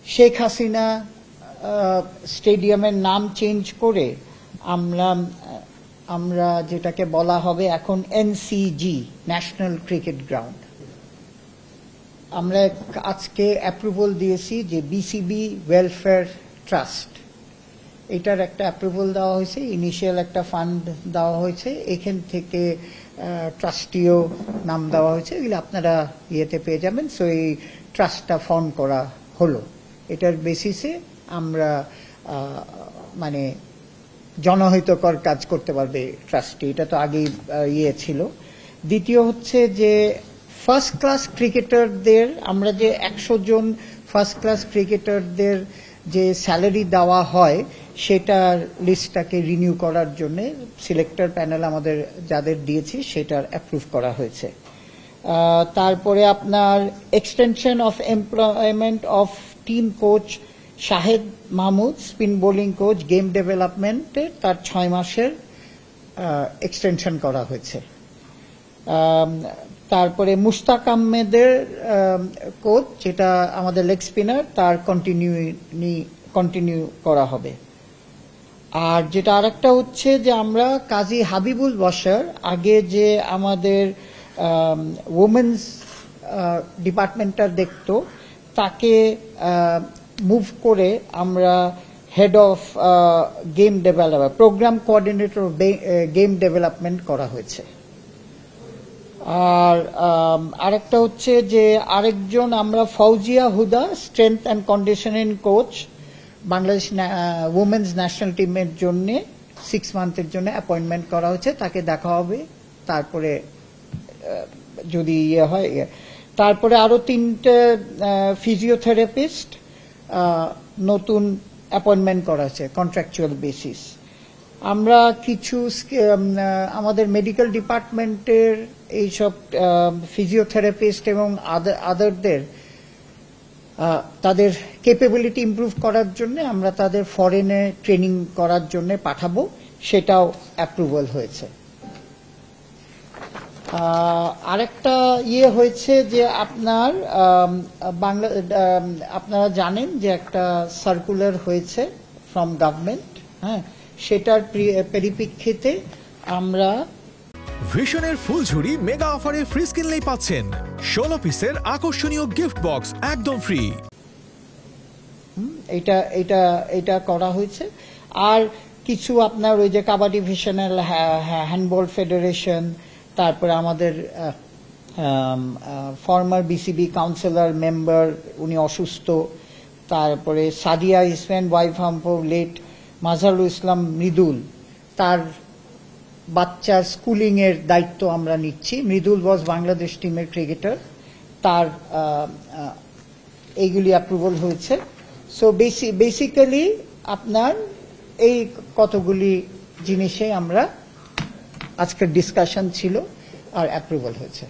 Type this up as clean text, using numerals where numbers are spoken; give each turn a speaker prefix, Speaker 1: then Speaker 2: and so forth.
Speaker 1: শেখ হাসিনা স্টেডিয়ামের নাম চেঞ্জ করে আমরা যেটাকে বলা হবে এখন এনসিজি, ন্যাশনাল ক্রিকেট গ্রাউন্ড। আমরা আজকে অ্যাপ্রুভাল দিয়েছি যে বিসিবি ওয়েলফেয়ার ট্রাস্ট, এটার একটা অ্যাপ্রুভাল দেওয়া হয়েছে, ইনিশিয়াল একটা ফান্ড দেওয়া হয়েছে, এখান থেকে ট্রাস্টিও নাম দেওয়া হয়েছে, এগুলো আপনারা ইয়েতে পেয়ে যাবেন। সো এই ট্রাস্টটা ফর্ম করা হলো, এটার বেসিসে আমরা মানে জনহিতকর কাজ করতে পারবে ট্রাস্টি, এটা তো আগেই ইয়ে ছিল। দ্বিতীয় হচ্ছে যে ফার্স্ট ক্লাস ক্রিকেটারদের, আমরা যে 100 জন ফার্স্ট ক্লাস ক্রিকেটারদের যে স্যালারি দেওয়া হয় সেটার লিস্টটাকে রিনিউ করার জন্য সিলেক্টর প্যানেল আমাদের যাদের দিয়েছি সেটার অ্যাপ্রুভ করা হয়েছে। তারপরে আপনার extension of employment of team coach Shahed Mahmud, spin bowling coach, game ডেভেলপমেন্টে তার 6 মাসের এক্সটেনশন করা হয়েছে। তারপরে মুশতাক আহমেদের কোচ, যেটা আমাদের লেগ স্পিনার, তার কন্টিনিউ করা হবে। আর যেটা আরেকটা হচ্ছে যে আমরা কাজী হাবিবুল বশর, আগে যে আমাদের ওমেন্স ডিপার্টমেন্টটা দেখতো, তাকে মুভ করে আমরা head of game development, program coordinator game development করা হয়েছে। আর আরেকটা হচ্ছে যে আরেকজন আমরা Fauzia Huda, strength and conditioning coach, Bangladesh women's national টিমের জন্য 6 মান্থের জন্য অ্যাপয়েন্টমেন্ট করা হয়েছে, তাকে দেখা হবে তারপরে যদি ইয়ে হয়। তারপরে আরো 3টে ফিজিওথেরাপিস্ট নতুন অ্যাপয়েন্টমেন্ট করা হয়েছে কন্ট্রাকচুয়াল বেসিস। আমরা কিছু আমাদের মেডিকেল ডিপার্টমেন্টের এইসব ফিজিওথেরাপিস্ট এবং আদারদের তাদের ক্যাপাবিলিটি ইমপ্রুভ করার জন্য আমরা তাদের ফরেনে ট্রেনিং করার জন্য পাঠাবো, সেটাও অ্যাপ্রুভাল হয়েছে। আরেকটা ইয়ে হয়েছে যে আপনারা জানেন যে একটা সার্কুলার হয়েছে ফ্রম গভর্নমেন্ট, হ্যাঁ, সেটার পরিপ্রেক্ষিতে আমরা
Speaker 2: ভিশনের ফুলঝুরি মেগা অফারে ফ্রিজ কিনলেই পাচ্ছেন 16 পিসের আকর্ষণীয় গিফট বক্স একদম ফ্রি।
Speaker 1: এটা করা হয়েছে। আর কিছু আপনার ওই যে কাবাডি ভিশনাল হ্যান্ডবল ফেডারেশন, তারপরে আমাদের ফর্মার বিসিবি কাউন্সিলর মেম্বার, উনি অসুস্থ, তারপরে Sadia Isman, wife of late Mazharul Islam Mridul, তার বাচ্চার স্কুলিং এর দায়িত্ব আমরা নিচ্ছি। মৃদুল ওয়াজ বাংলাদেশ টিমের ক্রিকেটার, তার এইগুলি অ্যাপ্রুভাল হয়েছে। সো বেসিক্যালি আপনার এই কতগুলি জিনিসে আমরা আজকের ডিসকাশন ছিল আর অ্যাপ্রুভাল হয়েছে।